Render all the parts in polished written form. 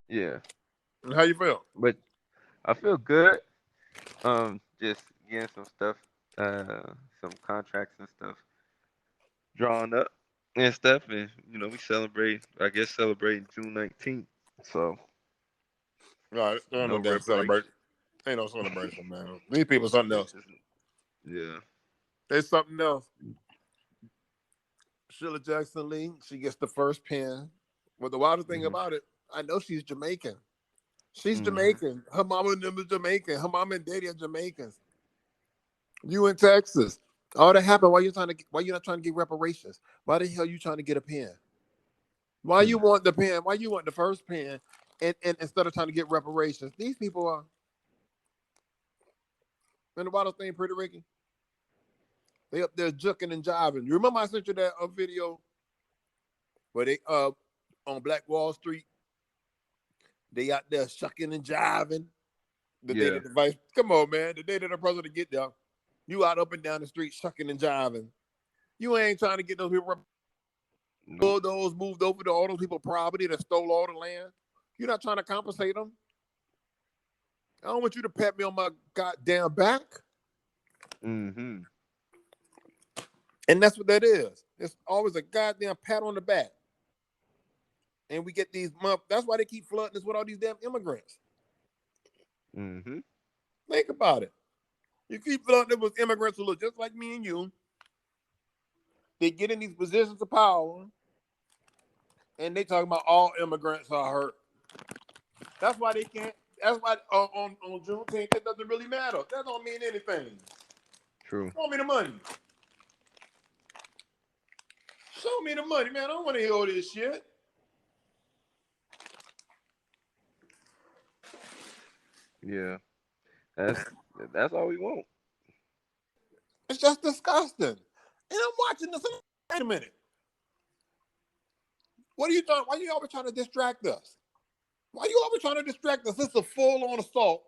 Yeah, How you feel? but I feel good. Just getting some stuff, some contracts and stuff drawn up and stuff, and we celebrate. I guess celebrating June 19th. So Right, there ain't no no damn celebration. reparation. Ain't no celebration, man. These people something It's else. just, yeah. They something else. Sheila Jackson Lee, she gets the first pin. But the wildest thing Mhm. about it, I know she's Jamaican. She's Mhm. Jamaican. Her mama and them is Jamaican. Her mama and daddy are Jamaicans. You in Texas. All that happened. Why you not trying to get reparations? Why the hell you trying to get a pen? Why you Hmm. want the pen? Why you want the first pen? And instead of trying to get reparations, these people are in the wildest thing, Pretty Ricky. They up there jucking and jiving. You remember I sent you that video where they on Black Wall Street, they out there shucking and jiving. The day Yeah. that the vice, come on, man, the day that the president get there, you out up and down the street shucking and jiving. You ain't trying to get those people Nope. bulldozed moved over to all those people property that stole all the land. You're not trying to compensate them. I don't want you to pat me on my goddamn back. Mhm. And that's what that is. It's always a goddamn pat on the back. And we get these that's why they keep flooding us with all these damn immigrants. Mhm. Think about it. You keep flooding us with immigrants who look just like me and you. They get in these positions of power and they talking about all immigrants are hurt. That's why they can't. That's why on Juneteenth it doesn't really matter. That don't mean anything. True. Show me the money. Show me the money, man. I don't want to hear all this shit. Yeah. That's that's all we want. It's just disgusting. And I'm watching this. Wait a minute. What are you talking? Why are you always trying to distract us? Why are you always trying to distract us? It's a full-on assault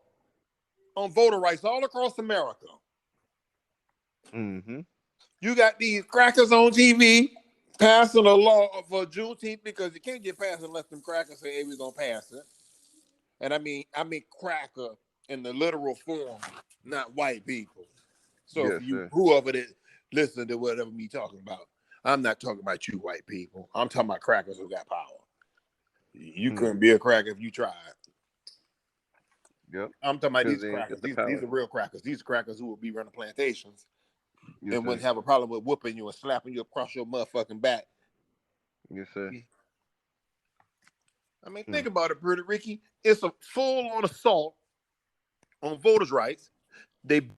on voter rights all across America. Mhm. You got these crackers on TV passing a law for Juneteenth because you can't get passed unless them crackers say, "Hey, we're gonna pass it." And I mean cracker in the literal form, not white people. So if Yes, you sir. whoever that listen to whatever me talking about, I'm not talking about you white people. I'm talking about crackers who got power. You Hmm. couldn't be a cracker if you tried. Yep. I'm talking about Because these they ain't crackers. got the These power. are real crackers. These are crackers who will be running plantations Yes, and sir. wouldn't have a problem with whooping you and slapping you across your motherfucking back. Yes, sir. I mean, Hmm. think about it, Pretty Ricky. It's a full-on assault on voters' rights. They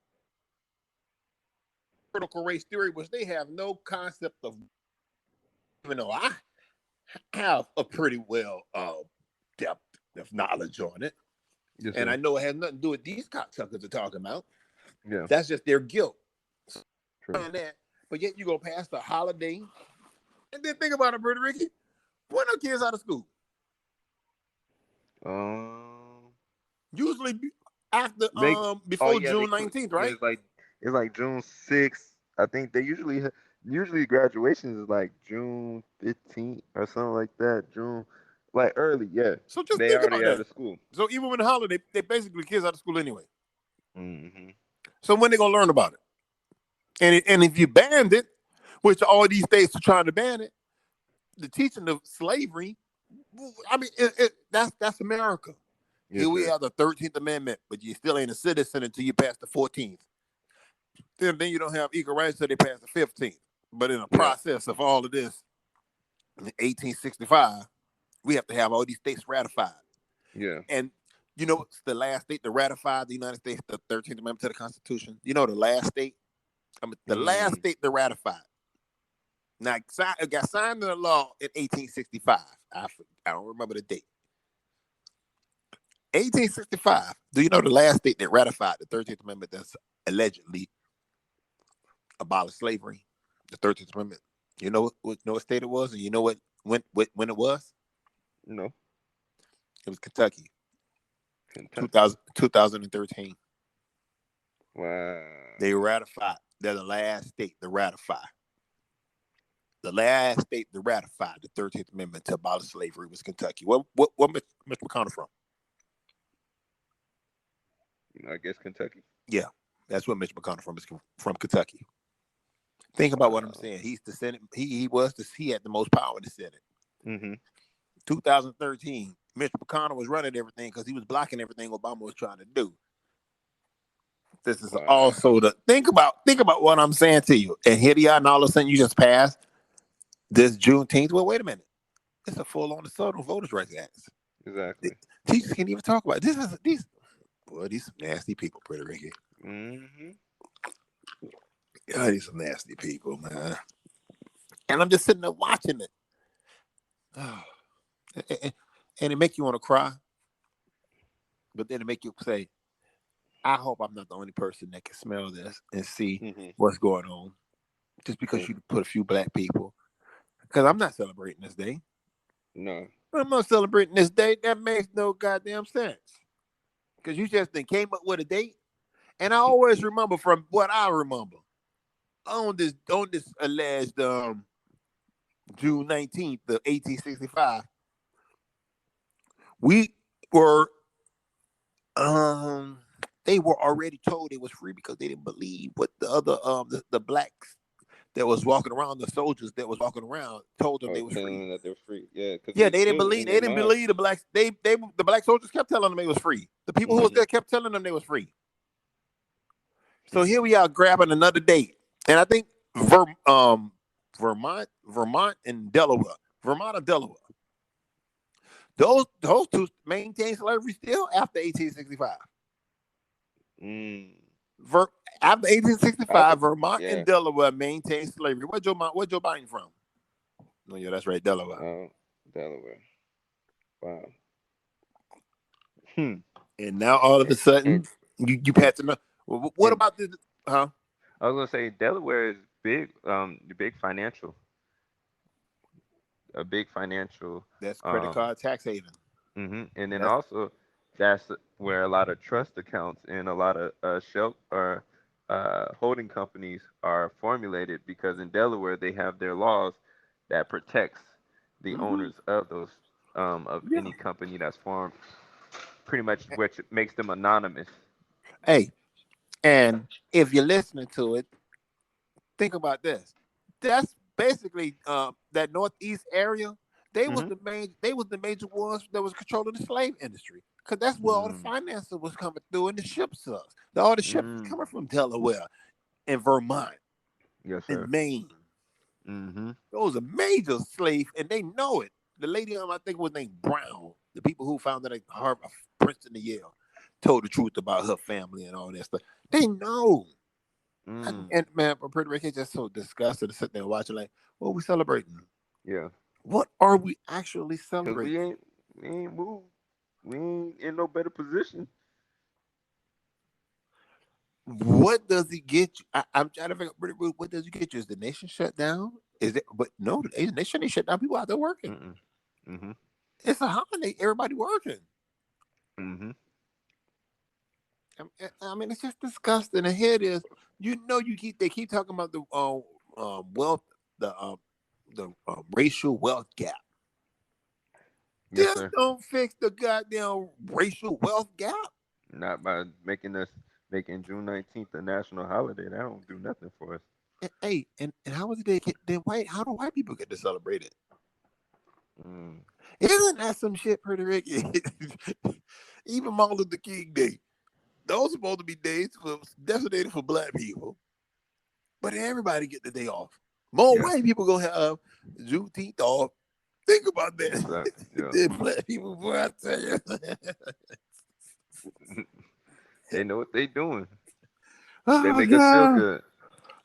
critical race theory, which they have no concept of, even though I have a pretty well depth of knowledge on it. Yes, And I sir. know it has nothing to do with these cocksuckers are talking about. Yeah. That's just their guilt. True. That, but yet you go past the holiday. And then think about it, Pretty Ricky. When are kids out of school? Um. Usually after They. Oh before yeah. They. June 19th, Yeah. right? It's like June 6th. I think they usually graduation is like June 15th or something like that. June, like early. Yeah. So just They think already about out that. of school. So even with the holiday, they basically kids out of school anyway. Mhm. So when they gonna learn about it? And if you banned it, which all these states are trying to ban it, the teaching of slavery. I mean, that's America. Here Yes, we sir. have the 13th Amendment, but you still ain't a citizen until you pass the 14th. Then you don't have equal rights until they pass the 15th. But in the Yeah. process of all of this, in 1865, we have to have all these states ratified. Yeah. And you know what's the last state to ratify the United States, the 13th Amendment to the Constitution? You know the last state? I mean, the last Mm. state to ratify. Now, it got signed into law in 1865. I don't remember the date. 1865. Do you know the last state that ratified the 13th Amendment that's allegedly abolished slavery? The 13th Amendment. You know what state it was, and you know when it was? No. It was Kentucky, Kentucky. 2013. Wow. They ratified. They're the last state to ratify. the last state to ratify the 13th Amendment to abolish slavery was Kentucky. What Mr. McConnell from? I guess Kentucky. Yeah, that's what Mitch McConnell is from Kentucky. Think about what I'm saying. He's the Senate. He had the most power in the Senate. Mm-hmm. 2013, Mitch McConnell was running everything because he was blocking everything Obama was trying to do. This is also the think about what I'm saying to you. And here you are, and all of a sudden you just passed this Juneteenth. Well, wait a minute. It's a full-on assault on voters' rights act. Exactly. Teachers can't even talk about it. These some nasty people, Puerto Rican. Mm-hmm. Yeah, these some nasty people, man. And I'm just sitting there watching it. And it make you want to cry. But then it make you say, I hope I'm not the only person that can smell this and see what's going on. Just because you put a few black people. Because I'm not celebrating this day. No. I'm not celebrating this day. That makes no goddamn sense. Because you just came up with a date. And I always remember from what I remember on this alleged June 19th of 1865, we were they were already told it was free because they didn't believe what the other the blacks that was walking around, the soldiers that was walking around told them they was free. That they were free. Yeah, they didn't believe. They didn't believe the blacks. The black soldiers kept telling them they was free. The people who was there kept telling them they was free. So here we are grabbing another date, and I think Vermont and Delaware, Vermont and Delaware, those two maintain slavery still after 1865. After 1865, Vermont and Delaware maintained slavery. Where Joe Biden from? No, yeah, that's right, Delaware. Delaware. Wow. And now all of a sudden, you pass enough. What about this? Huh? I was gonna say Delaware is big. Big financial. A big financial. That's credit card tax haven. And then also, that's where a lot of trust accounts and a lot of shelf or holding companies are formulated, because in Delaware they have their laws that protects the owners of those any company that's formed, pretty much, which makes them anonymous. Hey, and if you're listening to it, think about this. That's basically that northeast area. They was the major ones that was controlling the slave industry, because that's where all the finances was coming through and the ships. All the ships coming from Delaware and Vermont, and Maine. Those are major slave, and they know it. The lady, I think, was named Brown. The people who founded Harvard, Princeton, and Yale, told the truth about her family and all that stuff. They know. And man, Puerto Rico is just so disgusted to sit there and watch it. Like, what are we celebrating? Yeah. What are we actually celebrating? We ain't moved. We ain't in no better position. What does it get you? I'm trying to figure out, what does it get you? Is the nation shut down? Is it? But no, the nation ain't shut down. People out there working. It's a holiday. Everybody working. I mean, it's just disgusting. And here it is. They keep talking about the wealth, the racial wealth gap. Just don't fix the goddamn racial wealth gap. Not by making June 19th a national holiday. That don't do nothing for us. And how is it how do white people get to celebrate it? Isn't that some shit, Puerto Rican? Even Martin Luther King Day. Those are supposed to be days designated for black people, but everybody get the day off. More white people gonna have Juneteenth off. Think about that. Exactly. Black people, boy, I tell you. They know what they doing. They make us feel good.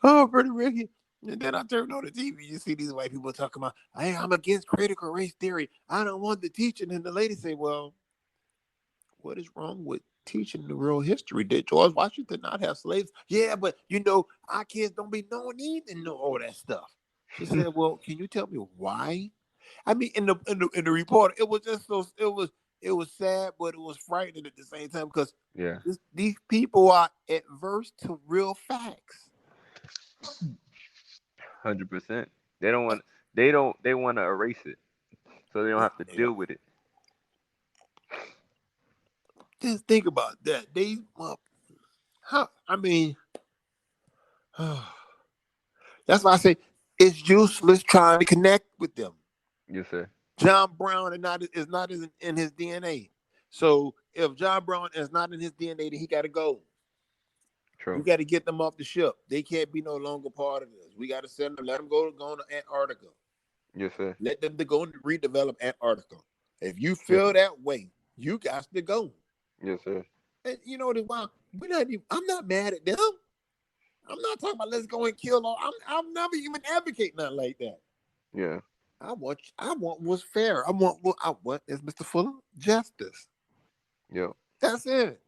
Oh, Puerto Rican. And then I turned on the TV. You see these white people talking about, hey, I'm against critical race theory. I don't want the teaching. And the lady say, well, what is wrong with teaching the real history? Did George Washington not have slaves? Yeah, but our kids don't be need to know all that stuff. She said, well, can you tell me why? I mean, in the report, it was just it was sad, but it was frightening at the same time, because these people are adverse to real facts. 100%. They don't want. They want to erase it, so they don't have to deal with it. Just think about that. How? I mean, that's why I say it's useless trying to connect with them. Yes, sir. John Brown is not in his DNA. So if John Brown is not in his DNA, then he got to go. True. We got to get them off the ship. They can't be no longer part of this. We got to send them. Let them go to Antarctica. Yes, sir. Let them to go and redevelop Antarctica. If you Yes, feel that way, you got to go. yes, sir. And you know what? I'm not mad at them. I'm not talking about let's go and kill all. I'm never even advocate nothing like that. Yeah. I want what's fair. I want is Mr. Fuller justice. Yo. That's it.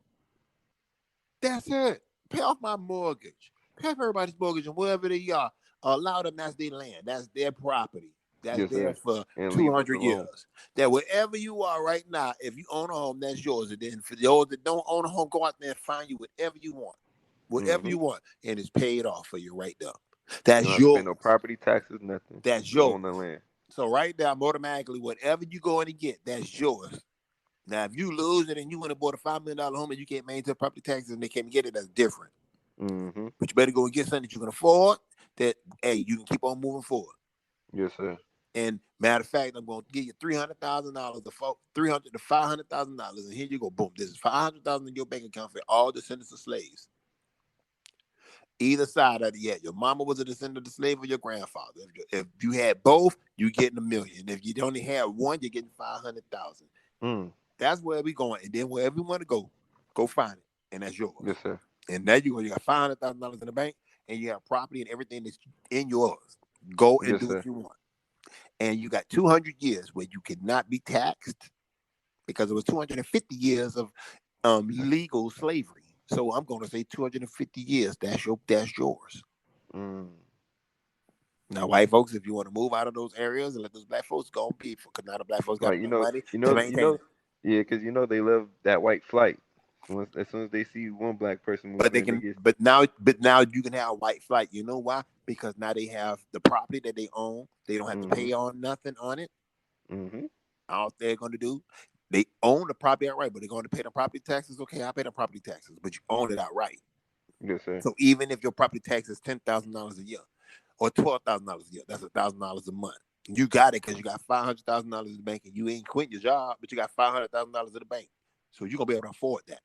That's it. Pay off my mortgage. Pay off everybody's mortgage and wherever they are. Allow them. That's their land. That's their property. That's Yes, there sir. for And leave us 200 alone. years. That wherever you are right now, if you own a home, that's yours. And then for those that don't own a home, go out there and find you whatever you want. Whatever you want. And it's paid off for you right there. That's You don't have to yours. pay no property taxes, nothing. That's You yours. own the land. So right now, automatically, whatever you going to get, that's yours. Now, if you lose it and you went and bought a $5 million home and you can't maintain property taxes and they can't get it, that's different. Mm-hmm. But you better go and get something that you can afford. That hey, you can keep on moving forward. Yes, sir. And matter of fact, I'm going to give you $300,000, $300,000 to $500,000, and here you go. Boom! This is $500,000 in your bank account for all descendants of slaves. Either side of it, yeah, your mama was a descendant of the slave or your grandfather. If you had both, you're getting $1 million. If you only had one, you're getting $500,000. That's where we going. And then wherever you want to go find it, and that's yours. Yes, sir. And there you go. You got $500,000 in the bank, and you have property and everything that's in yours. Go and do what you want. And you got 200 years where you cannot be taxed because it was 250 years of legal slavery. So I'm going to say 250 years. That's yours. Now, white folks, if you want to move out of those areas and let those black folks go and pay for, because now the black folks got no money to maintain it. Yeah, because they love that white flight. As soon as they see one black person, but now you can have white flight. You know why? Because now they have the property that they own. They don't have to pay on nothing on it. All they're going to do, they own the property outright, but they're going to pay the property taxes. Okay, I pay the property taxes, but you own it outright. Yes, sir. So even if your property tax is $10,000 a year or $12,000 a year, that's $1,000 a month. You got it because you got $500,000 in the bank and you ain't quit your job, but you got $500,000 in the bank. So you're going to be able to afford that.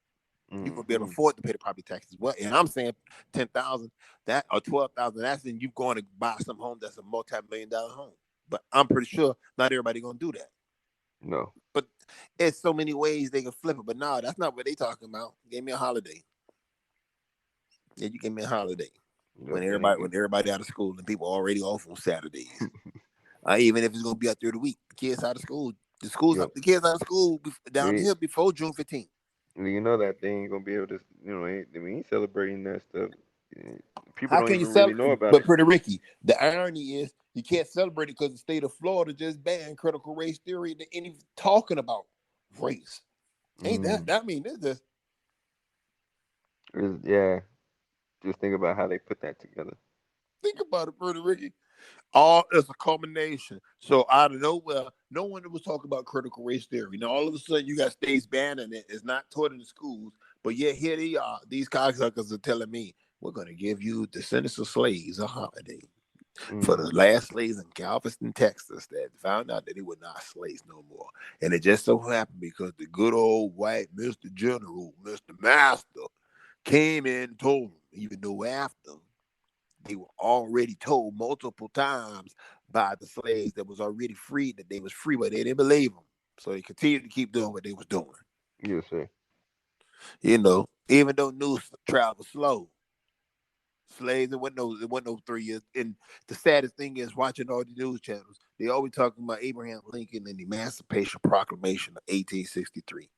You're gonna be able to afford to pay the property taxes as well. And I'm saying $10,000 that or $12,000. That's then you going to buy some home that's a multi-million-dollar home. But I'm pretty sure not everybody gonna do that. No. But it's so many ways they can flip it. But no, that's not what they talking about. Give me a holiday. Yeah, you give me a holiday when everybody out of school and people already off on Saturdays. Even if it's gonna be out there the week, the kids out of school. The kids out of school down here before June 15th. You know that they ain't gonna be able to. We ain't celebrating that stuff. People don't even really know about it. But Pretty Ricky, the irony is you can't celebrate it because the state of Florida just banned critical race theory and ain't even talking about race. Ain't that? I mean, this is. Yeah. Just think about how they put that together. Think about it, Pretty Ricky. All is a culmination. So out of nowhere, no one was talking about critical race theory. Now all of a sudden you got states banning it. It's not taught in the schools, but yet here they are. These cocksuckers are telling me we're going to give you descendants of slaves a holiday for the last slaves in Galveston, Texas, that found out that they were not slaves no more. And it just so happened because the good old white Mr. General, Mr. Master, came in and told them, even though after they were already told multiple times by the slaves that was already free that they was free, but they didn't believe them. So they continued to keep doing what they was doing. Yes, sir. Even though news traveled slow, slaves, it wasn't no 3 years. And the saddest thing is watching all the news channels, they always talking about Abraham Lincoln and the Emancipation Proclamation of 1863.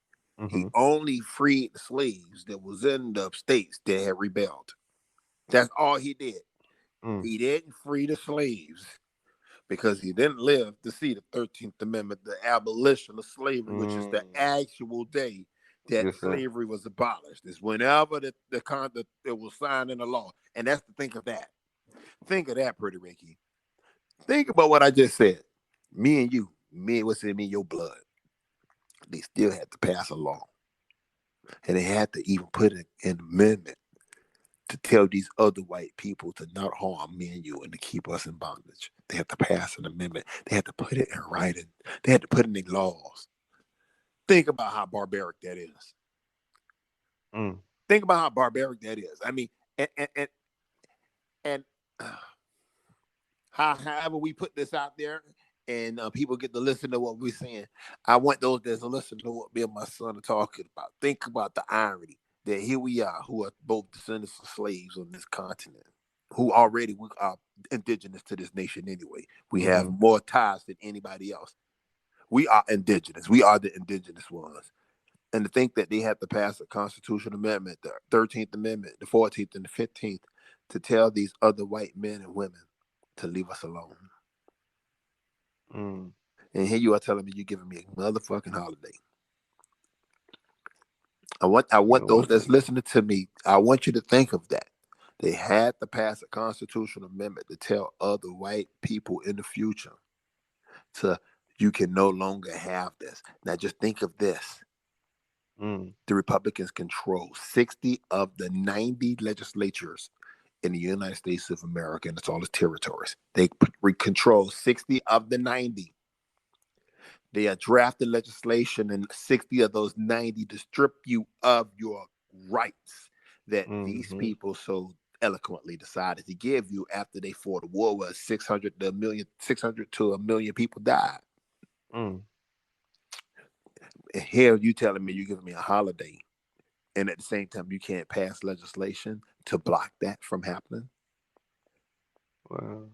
He only freed the slaves that was in the states that had rebelled. That's all he did. He didn't free the slaves because he didn't live to see the 13th Amendment, the abolition of slavery, which is the actual day that slavery was abolished. It's whenever the conduct that was signed in the law. And that's the think of that. Think of that, Pretty Ricky. Think about what I just said. Me and you, what's in me, your blood. They still had to pass a law, and they had to even put in an amendment to tell these other white people to not harm me and you and to keep us in bondage. They had to pass an amendment. They had to put it in writing. They had to put it in laws. Think about how barbaric that is. Mm. Think about how barbaric that is. I mean, and however we put this out there, and people get to listen to what we're saying. I want those that listen to what me and my son are talking about. Think about the irony that here we are, who are both descendants of slaves on this continent, who already we are indigenous to this nation anyway. We have more ties than anybody else. We are indigenous. We are the indigenous ones. And to think that they have to pass a constitutional amendment, the 13th Amendment, the 14th and the 15th, to tell these other white men and women to leave us alone. Mm. And here you are telling me you're giving me a motherfucking holiday. I want those that's listening to me, I want you to think of that. They had to pass a constitutional amendment to tell other white people in the future to you can no longer have this. Now just think of this. The Republicans control 60 of the 90 legislatures in the United States of America, and it's all its territories. They control 60 of the 90. They are drafted legislation in 60 of those 90 to strip you of your rights that these people so eloquently decided to give you after they fought a war where 600 to a million people died. And here you telling me you're giving me a holiday, and at the same time you can't pass legislation to block that from happening. Wow.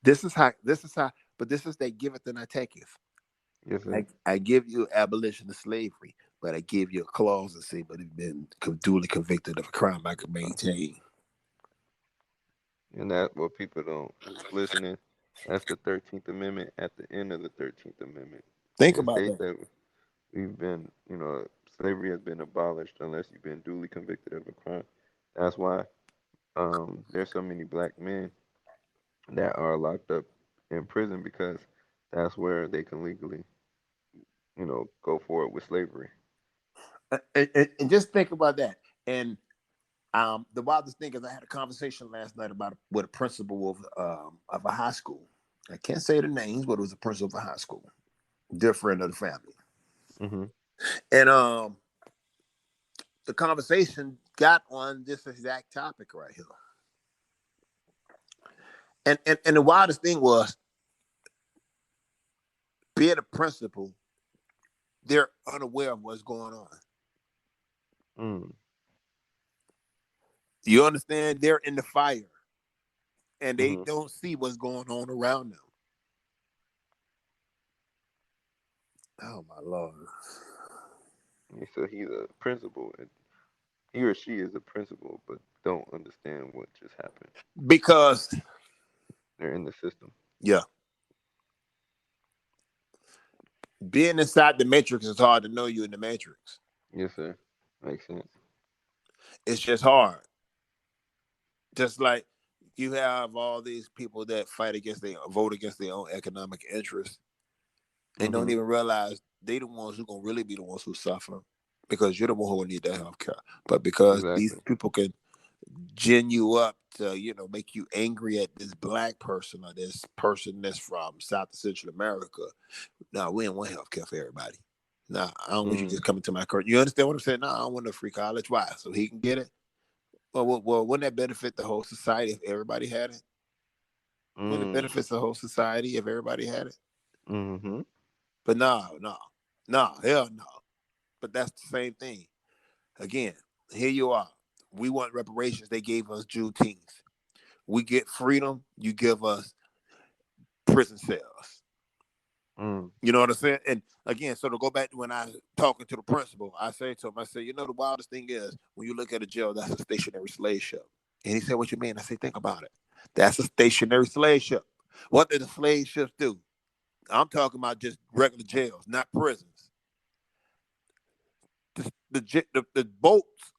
This is how, but this is they give it then I take it. Yes, I give you abolition of slavery, but I give you a clause that say, but have been duly convicted of a crime I could maintain. And that's what people don't listening. That's the 13th Amendment. At the end of the 13th Amendment, Think it about states that. that we've been, slavery has been abolished unless you've been duly convicted of a crime. That's why there's so many black men that are locked up in prison because that's where they can legally, go forward with slavery. And just think about that. And the wildest thing is I had a conversation last night with a principal of a high school. I can't say the names, but it was a principal of a high school, dear friend of the family. And the conversation got on this exact topic right here. And the wildest thing was, being a principal, they're unaware of what's going on. You understand? They're in the fire, and they don't see what's going on around them. Oh my Lord! So he's a principal, and he or she is a principal, but don't understand what just happened because they're in the system. Yeah. Being inside the matrix is hard to know you in the matrix. Yes, sir. Makes sense. It's just hard. Just like you have all these people that vote against their own economic interests and don't even realize they the ones who gonna really be the ones who suffer because you're the one who will need that health care. But because these people can gin you up to, make you angry at this black person or this person that's from South and Central America. No, we don't want health care for everybody. No, I don't want you just coming to my court. You understand what I'm saying? No, I don't want no free college. Why? So he can get it? Well, wouldn't that benefit the whole society if everybody had it? Wouldn't it benefit the whole society if everybody had it? But no, hell no. But that's the same thing. Again, here you are. We want reparations. They gave us Juneteenth. We get freedom. You give us prison cells. You know what I'm saying? And again, so to go back to when I was talking to the principal, I say to him, I say, the wildest thing is when you look at a jail, that's a stationary slave ship. And he said, what you mean? I say, think about it. That's a stationary slave ship. What did the slave ships do? I'm talking about just regular jails, not prisons. The boats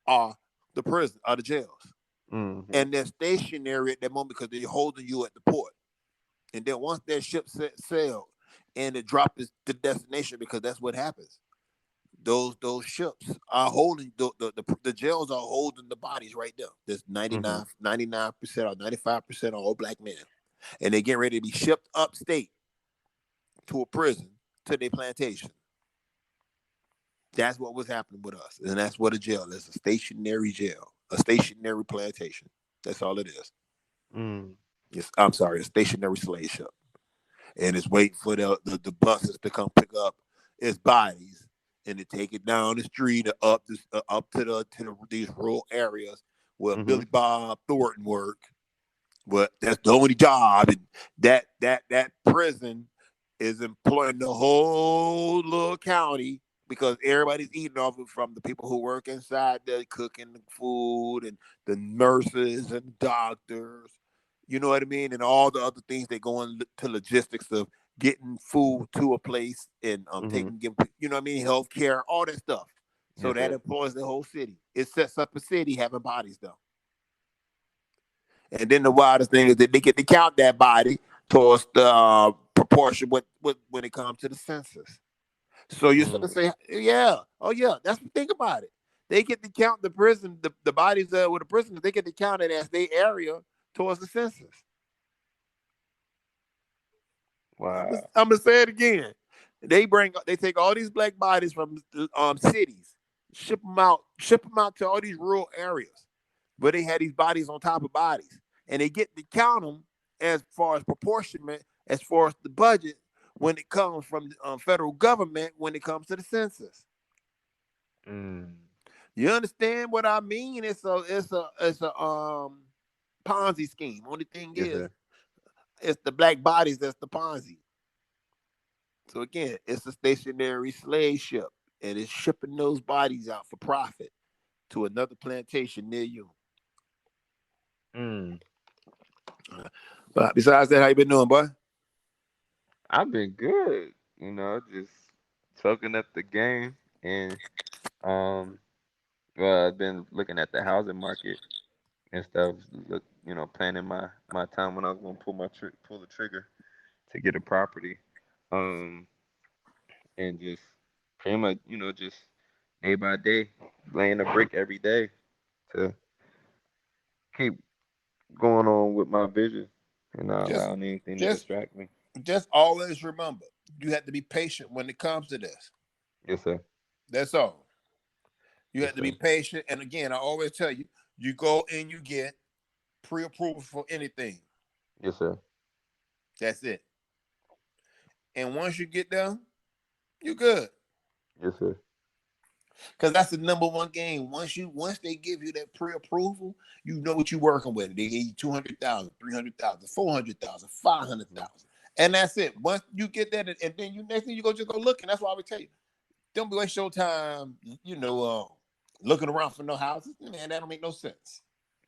are the prison, are the jails. And they're stationary at that moment because they're holding you at the port. And then once that ship sailed and it dropped the destination, because that's what happens. Those ships are holding the jails are holding the bodies right there. There's 99% or 95% all black men, and they get ready to be shipped upstate to a prison to their plantation. That's what was happening with us, and that's what a jail is: a stationary jail, a stationary plantation. That's all it is. Mm. Yes, I'm sorry, a stationary slave ship, and it's waiting for the buses to come pick up its bodies and to take it down the street or up to these rural areas where Billy Bob Thornton worked. But that's the only job, and that prison is employing the whole little county because everybody's eating off it, from the people who work inside there cooking the food and the nurses and doctors. You know what I mean? And all the other things that go into logistics of getting food to a place and taking, you know what I mean, healthcare, all that stuff. So that employs the whole city. It sets up a city having bodies though. And then the wildest thing is that they get to count that body towards the proportion when it comes to the census. So you're going to say, yeah, oh yeah, that's the thing about it. They get to count the prison, the bodies with the prisoners. They get to count it as their area towards the census. Wow. I'm gonna say it again. They take all these black bodies from cities, ship them out to all these rural areas where they had these bodies on top of bodies, and they get to count them as far as proportionment, as far as the budget when it comes from the federal government when it comes to the census. You understand what I mean? It's a Ponzi scheme. Only thing is, it's the black bodies that's the Ponzi. So again, it's a stationary slave ship, and it's shipping those bodies out for profit to another plantation near you. But besides that, how you been doing, boy? I've been good. You know, just soaking up the game, and well, I've been looking at the housing market and stuff. Planning my time when I was gonna pull the trigger to get a property, and just pretty much, just day by day, laying a brick every day to keep going on with my vision and not allowing anything to distract me. Just always remember, you have to be patient when it comes to this. Yes, sir. That's all. You have to be patient. And again, I always tell you, you go and you get pre-approval for anything. Yes, sir. That's it. And once you get there, you're good. Yes, sir. Because that's the number one game. Once they give you that pre-approval, you know what you're working with. They give you 200,000, 300,000, 400,000, 500,000. And that's it. Once you get that, and then next thing you just go look, and that's why we tell you, don't be waste your time, looking around for no houses. Man, that don't make no sense.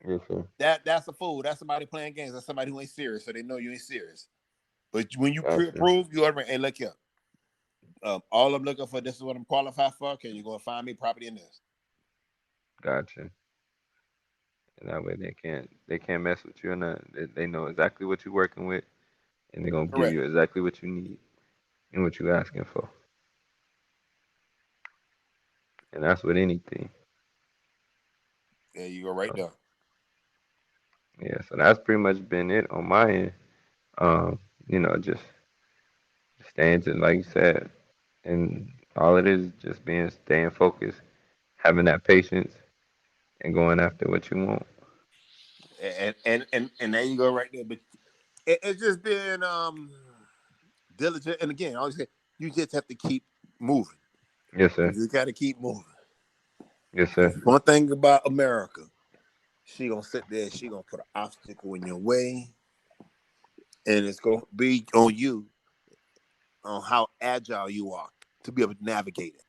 Yes, sir. That's a fool. That's somebody playing games. That's somebody who ain't serious, so they know you ain't serious. But when you pre-approve, you already, hey, look here. All I'm looking for, this is what I'm qualified for. Okay, you're gonna find me property in this. Gotcha. And that way they can't mess with you, and they know exactly what you're working with, and they're gonna give you exactly what you need and what you're asking for. And that's with anything. There you go, right there. Yeah, so that's pretty much been it on my end. Just staying to, like you said, and all it is just staying focused, having that patience, and going after what you want. And there you go, right there. But it's just been diligent, and again, I always say you just have to keep moving. Yes, sir. You got to keep moving. Yes, sir. One thing about America, she gonna sit there, she gonna put an obstacle in your way, and it's gonna be on you on how agile you are to be able to navigate it.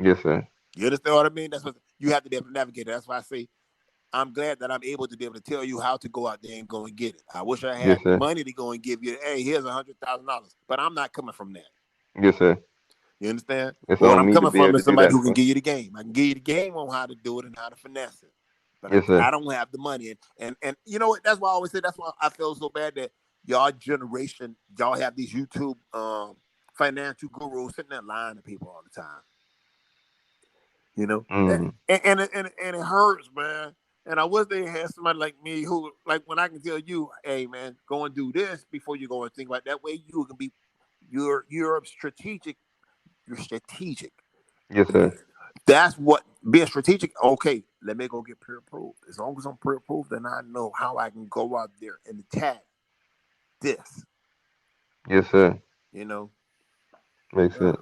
Yes, sir. You understand what I mean? That's what you have to be able to navigate it. That's why I say I'm glad that I'm able to be able to tell you how to go out there and go and get it. I wish I had the money to go and give you, hey, here's $100,000, but I'm not coming from that. Yes, sir. You understand? What I'm coming from is somebody who can give you the game. I can give you the game on how to do it and how to finesse it. But I don't have the money. And you know what? That's why I always say, that's why I feel so bad that y'all generation, y'all have these YouTube financial gurus sitting there lying to people all the time. You know, Mm. and it hurts, man. And I wish they had somebody like me who, like, when I can tell you, hey, man, go and do this before you go and think about it. That way you can be, you're strategic. You're strategic. Yes, sir. That's what being strategic. Okay, let me go get pre-approved. As long as I'm pre-approved, then I know how I can go out there and attack this. Yes, sir. You know, Makes sense.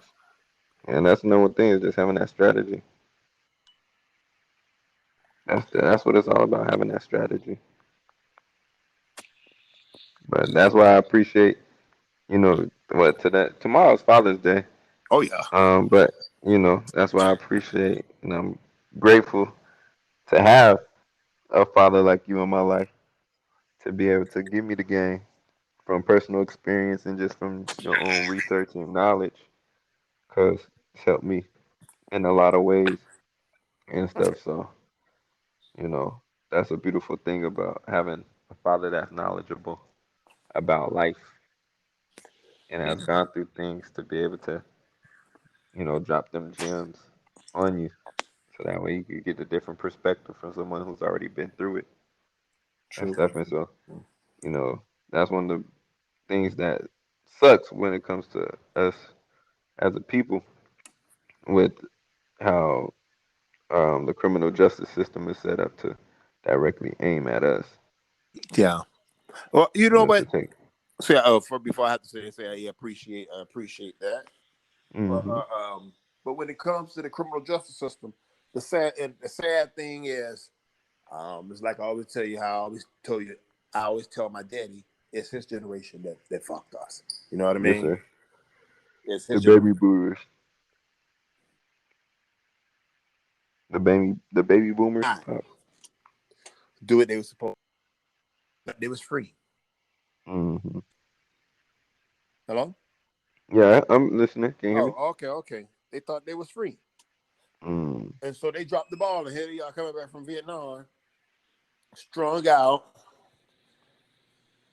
And that's the number one thing is just having that strategy. That's what it's all about, having that strategy. But that's why I appreciate, what tomorrow's Father's Day. oh yeah, But that's why I appreciate and I'm grateful to have a father like you in my life to be able to give me the game from personal experience and just from your own research and knowledge, because it's helped me in a lot of ways and stuff. So, you know, that's a beautiful thing about having a father that's knowledgeable about life and has gone through things to be able to, drop them gems on you. So that way you could get a different perspective from someone who's already been through it and true. stuff. And so, you know, that's one of the things that sucks when it comes to us as a people with how the criminal justice system is set up to directly aim at us. Yeah. Well, you You know know, to what? take. So for before I have to say I appreciate that. But Hmm. but when it comes to the criminal justice system, the sad thing is, it's like I always tell you how I always tell my daddy, it's his generation that fucked us. You know what I Yes, mean? sir. It's The his baby generation. boomers. The baby boomers. Do what they were supposed to. They was free. Hmm. Hello? Yeah, I'm listening. Can you hear me? Oh, okay. They thought they was free. Mm. And so they dropped the ball, and here y'all coming back from Vietnam, strung out,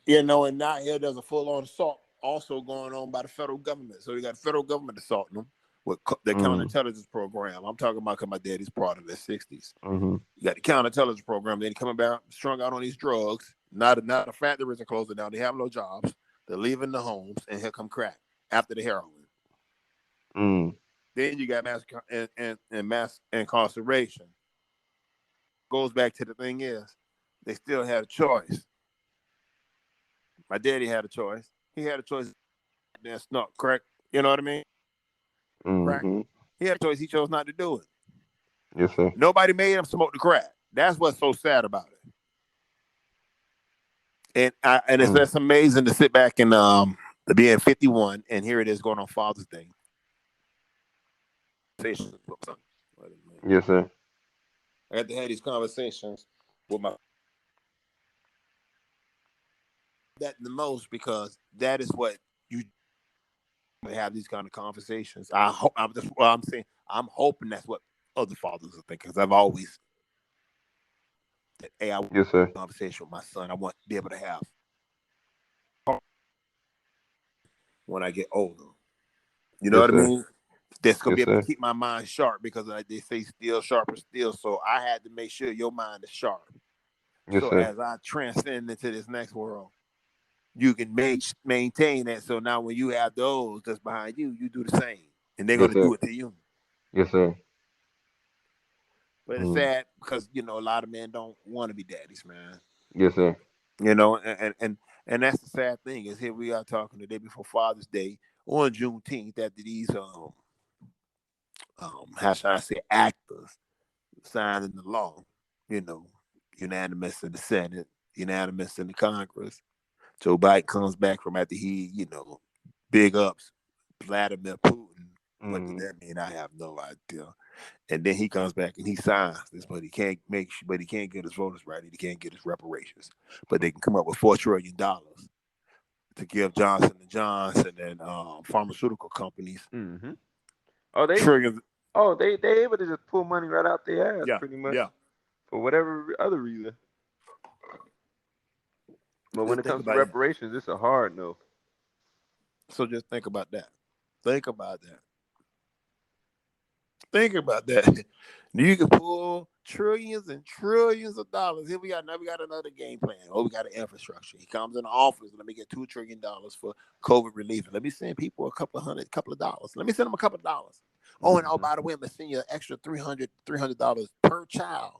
and now here there's a full-on assault also going on by the federal government. So you got the federal government assaulting them with the Mm. counterintelligence program. I'm talking about because my daddy's part of the 60s. Hmm. You got the counterintelligence program. Then coming back, strung out on these drugs. Not a factories are closing down. They have no jobs. They're leaving the homes, and here come crack after the heroin. Mm. Then you got mass incarceration. Goes back to the thing is, they still had a choice. My daddy had a choice. He had a choice. Then snuck crack. You know what I mean? Crack. Hmm. He had a choice. He chose not to do it. Yes, sir. Nobody made him smoke the crack. That's what's so sad about it. And it's Mm. just amazing to sit back and to be in 51 and here it is going on Father's Day. Yes, sir. I had to have these conversations with my that the most because that is what you have these kind of conversations. I hope I'm just what I'm saying. I'm hoping that's what other fathers are thinking because I've always that hey, I want Yes, sir. a conversation with my son. I want to be able to have when I get older. You know Yes, what I sir. mean? That's gonna be Yes, able to sir. keep my mind sharp because they say steel sharper steel. So I had to make sure your mind is sharp. Yes, So sir. as I transcend into this next world, you can maintain that. So now when you have those that's behind you, you do the same, and they're Yes, gonna sir. do it to you. Yes, sir. But it's Mm. sad because a lot of men don't want to be daddies, man. Yes, sir. And that's the sad thing is here we are talking the day before Father's Day on Juneteenth after these how should I say actors signing the law, you know, unanimous in the Senate, unanimous in the Congress. Joe Biden comes back from after he, big ups Vladimir Putin. What did Mm. that mean? I have no idea. And then he comes back and he signs this, but he can't get his voters right. He can't get his reparations. But they can come up with $4 trillion to give Johnson and Johnson and pharmaceutical companies Hmm. Oh, they trillions. they able to just pull money right out their ass Yeah, pretty much yeah, for whatever other reason. But when Just it think comes to about it. reparations, it's a hard no. So just think about that. Think about that. Think about that. You can pull trillions and trillions of dollars. Here we got now. We got another game plan. Oh, we got an infrastructure. He comes in the office. Let me get $2 trillion for COVID relief. Let me send people a couple of dollars. Let me send them a couple of dollars. Oh, and oh, Mm-hmm. by the way, I'm gonna send you an extra $300 per child,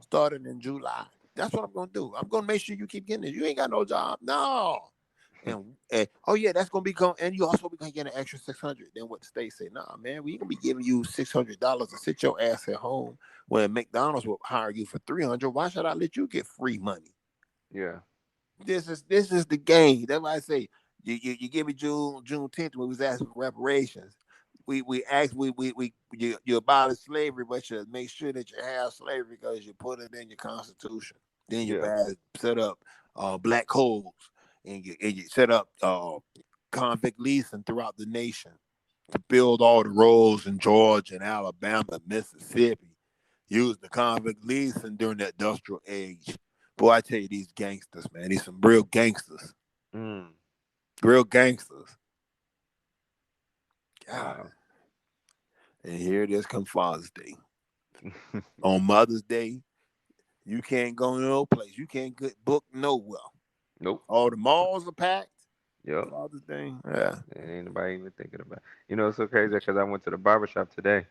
starting in July. That's what I'm gonna do. I'm gonna make sure you keep getting it. You ain't got no job, no. And oh yeah, that's gonna be going. And you also be gonna get an extra 600. Then what the state say? Nah, man, we gonna be giving you $600 to sit your ass at home when McDonald's will hire you for 300. Why should I let you get free money? Yeah. This is the game. That's why I say you give me Juneteenth when we was asking for reparations. We asked you abolish slavery, but you make sure that you have slavery because you put it in your constitution. Then you Yeah. set up black codes and you set up convict leasing throughout the nation to build all the roads in Georgia and Alabama, Mississippi. Use the convict leasing during the industrial age. Boy, I tell you, these gangsters, man, these some real gangsters. Mm. Real gangsters. God. Wow. And here it is come Father's Day. On Mother's Day, you can't go no place. You can't get booked nowhere. Nope. All the malls are packed. Yep. Father's Day. Yeah. Ain't nobody even thinking about it. You know, it's so crazy because I went to the barber shop today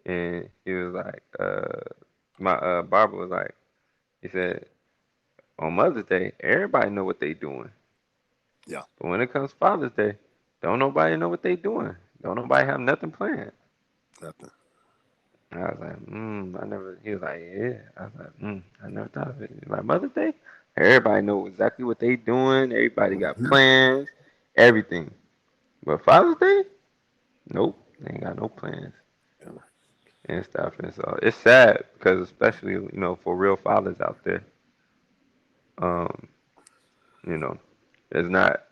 and he was like, my barber was like, he said, on Mother's Day, everybody know what they doing. Yeah. But when it comes Father's Day, don't nobody know what they doing. Don't nobody have nothing planned. Nothing. And I was like, I never. He was like, yeah. I was like, I never thought of it. Like Mother's Day, everybody know exactly what they doing. Everybody got Mm-hmm. plans, everything. But Father's Day, nope, they ain't got no plans Yeah. and stuff. And so it's sad because especially for real fathers out there, um, you know, it's not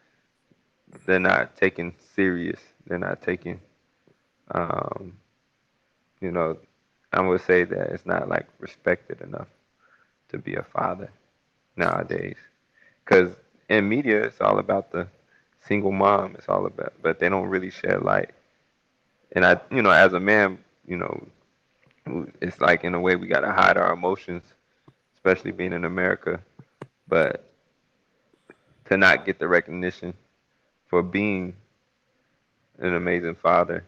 they're not taken serious. They're not taking, um, you know, I would say that it's not like respected enough to be a father nowadays. Because in media, it's all about the single mom. It's all about, but they don't really shed light. And as a man, it's like in a way we gotta hide our emotions, especially being in America. But to not get the recognition for being an amazing father,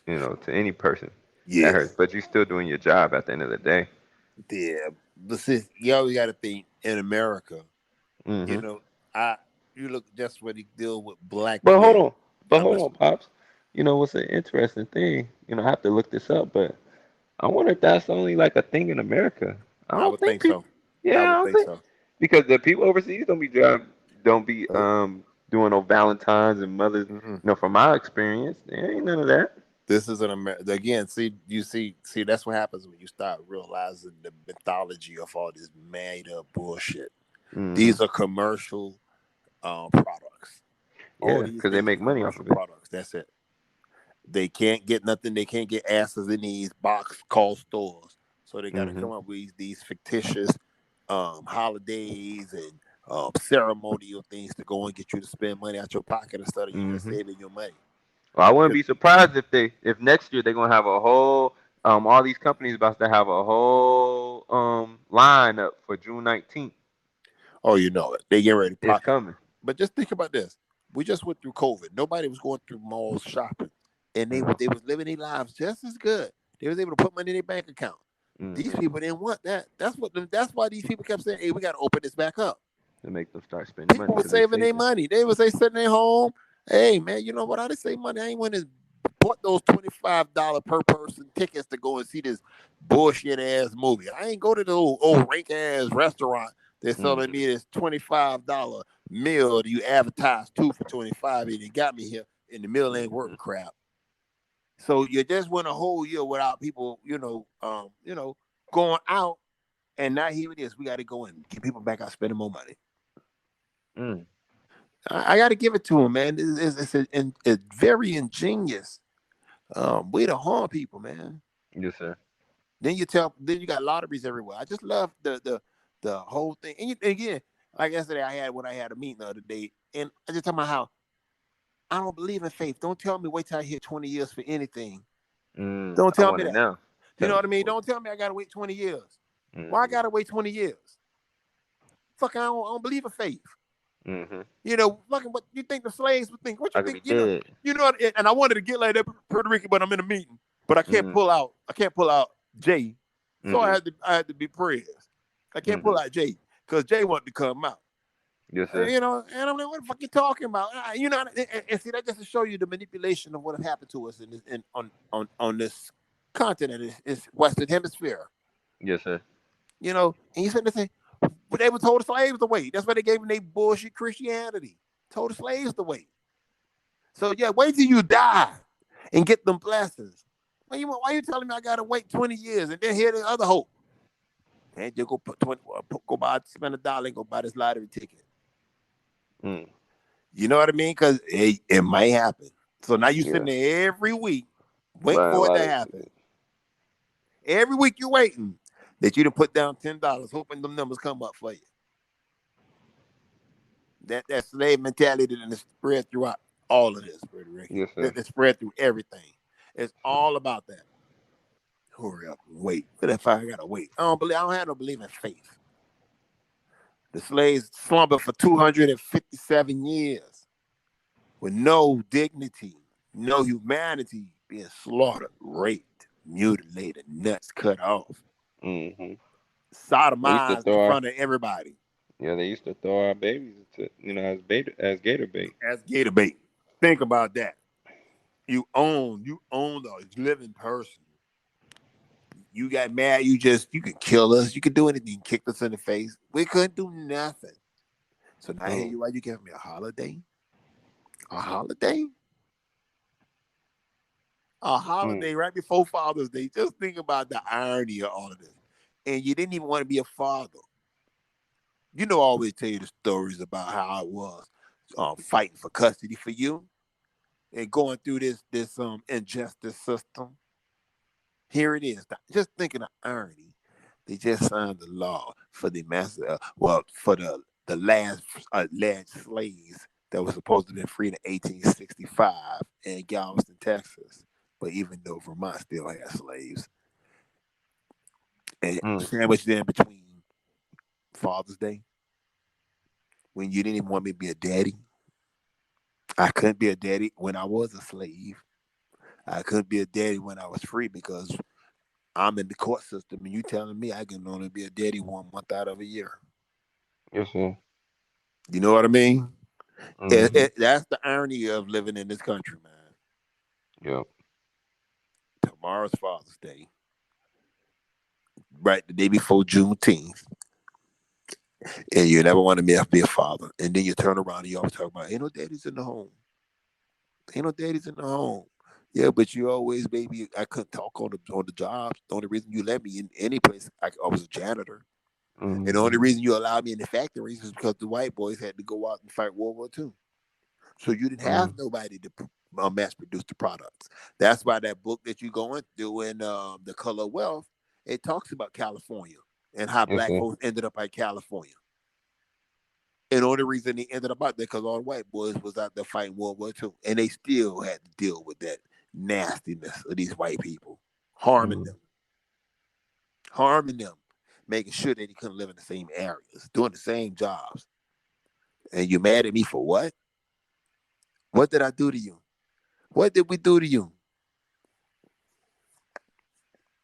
to any person, that Yeah. hurts. But you're still doing your job at the end of the day. Yeah. But see, you always got to think in America. You Hmm. know, you look just what he deal with black But hold men. on, but I'm hold on, listening. pops. What's an interesting thing? I have to look this up, but I wonder if that's only like a thing in America. I I don't would think think people. so. I Yeah, I would don't think think so. because the people overseas don't be Oh, doing no Valentines and Mothers. mm-mm. From my experience, there ain't none of that. This is an America again. See, that's what happens when you start realizing the mythology of all this made up bullshit. Hmm. These are commercial products. All Yeah, these because they things are make money off commercial of it. products. That's it. They can't get nothing. They can't get asses in these box called stores. So they got to Hmm. come up with these fictitious holidays and ceremonial things to go and get you to spend money out your pocket instead of you just Hmm. saving your money. Well, I wouldn't Yeah. be surprised if next year they're gonna have a whole all these companies about to have a whole line up for June 19th. Oh, you know it. They get ready to It's pocket. coming. But just think about this. We just went through COVID. Nobody was going through malls shopping, and they Hmm. they was living their lives just as good. They was able to put money in their bank account. These Hmm. people didn't want that. That's why these people kept saying, "Hey, we got to open this back up." To make them start spending money People were because they saving their saving. money. They was sitting at home. Hey man, you know what? I didn't save money. I ain't went and bought those $25 per person tickets to go and see this bullshit ass movie. I ain't go to the old rank ass restaurant. They're selling Hmm. me this $25 meal that you advertise two for 25 and you got me here and the meal ain't worth Hmm. crap. So you just went a whole year without people, going out, and now here it is. We got to go and get people back out spending more money. Mm. I got to give it to him, man. It's very ingenious way to harm people, man. Yes, sir. Then you got lotteries everywhere. I just love the whole thing. And again, Like yesterday, I had a meeting the other day, and I just talking about how I don't believe in faith. Don't tell me wait till I hit 20 years for anything. Don't I tell want me to that. know. You Tell know me what I mean? what. Don't tell me I gotta wait 20 years. Why I gotta wait 20 years? Fuck, I don't believe in faith. You know, fucking what you think the slaves would think? What you I could think? be dead. You know. And I wanted to get like that Puerto Rican, but I'm in a meeting. But I can't pull out. I can't pull out Jay, so I had to be prayers. I can't pull out Jay because Jay wanted to come out. Yes, sir. You know, and I'm like, what the fuck you talking about? You know, and see that just to show you the manipulation of what have happened to us in this on this continent, is Western Hemisphere. Yes, sir. You know, and you said the thing, but they were told the slaves to wait. That's why they gave them their bullshit Christianity. Told the slaves to wait. So yeah, wait till you die and get them blessings. Why you telling me I gotta wait 20 years and then hear the other hope? And you go put 20, go buy, spend $1 and go buy this lottery ticket. You know what I mean? Because it might happen. So now you sitting there every week waiting for it to happen. Every week you're waiting that you to put down $10, hoping them numbers come up for you. That slave mentality that is spread throughout all of this, Puerto Rican. Yes, sir. It's spread through everything. It's all about that. Hurry up and wait. What if I gotta wait? I don't have no belief in faith. The slaves slumbered for 257 years with no dignity, no humanity, being slaughtered, raped, mutilated, nuts cut off, sodomized in front of everybody. Yeah, they used to throw our babies into, as gator bait. As gator bait. Think about that. You own the living person. You got mad. You could kill us. You could do anything. Kick us in the face. We couldn't do nothing. So now here you are. You give me a holiday. A holiday? A holiday right before Father's Day. Just think about the irony of all of this. And you didn't even want to be a father. You know, I always tell you the stories about how I was fighting for custody for you and going through this injustice system. Here it is. Just thinking of irony. They just signed the law for the for the last alleged slaves that was supposed to have been freed in 1865 in Galveston, Texas. But even though Vermont still had slaves, and sandwiched in between Father's Day, when you didn't even want me to be a daddy, I couldn't be a daddy when I was a slave. I couldn't be a daddy when I was free because I'm in the court system, and you telling me I can only be a daddy 1 month out of a year. Yes, sir. You know what I mean? That's the irony of living in this country, man. Yep. Tomorrow's Father's Day. Right, the day before Juneteenth. And you never want to be a father. And then you turn around and you always talk about, ain't no daddies in the home. Ain't no daddies in the home. Yeah, but you always, baby, I couldn't talk on the job. The only reason you let me in any place, I was a janitor. And the only reason you allowed me in the factories is because the white boys had to go out and fight World War II. So you didn't have nobody to mass produce the products. That's why that book that you're going through in The Color of Wealth, it talks about California and how black folks ended up in California. And the only reason they ended up out there because all the white boys was out there fighting World War II. And they still had to deal with that nastiness of these white people, harming them, making sure that they couldn't live in the same areas, doing the same jobs. And you mad at me for what? What did I do to you? What did we do to you?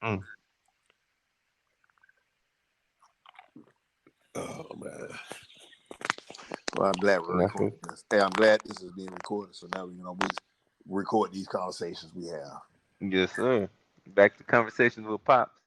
Oh, man. Well, I'm glad we're recording this. Hey, I'm glad this is being recorded. So now we record these conversations we have. Yes, sir. Back to conversations with Pops.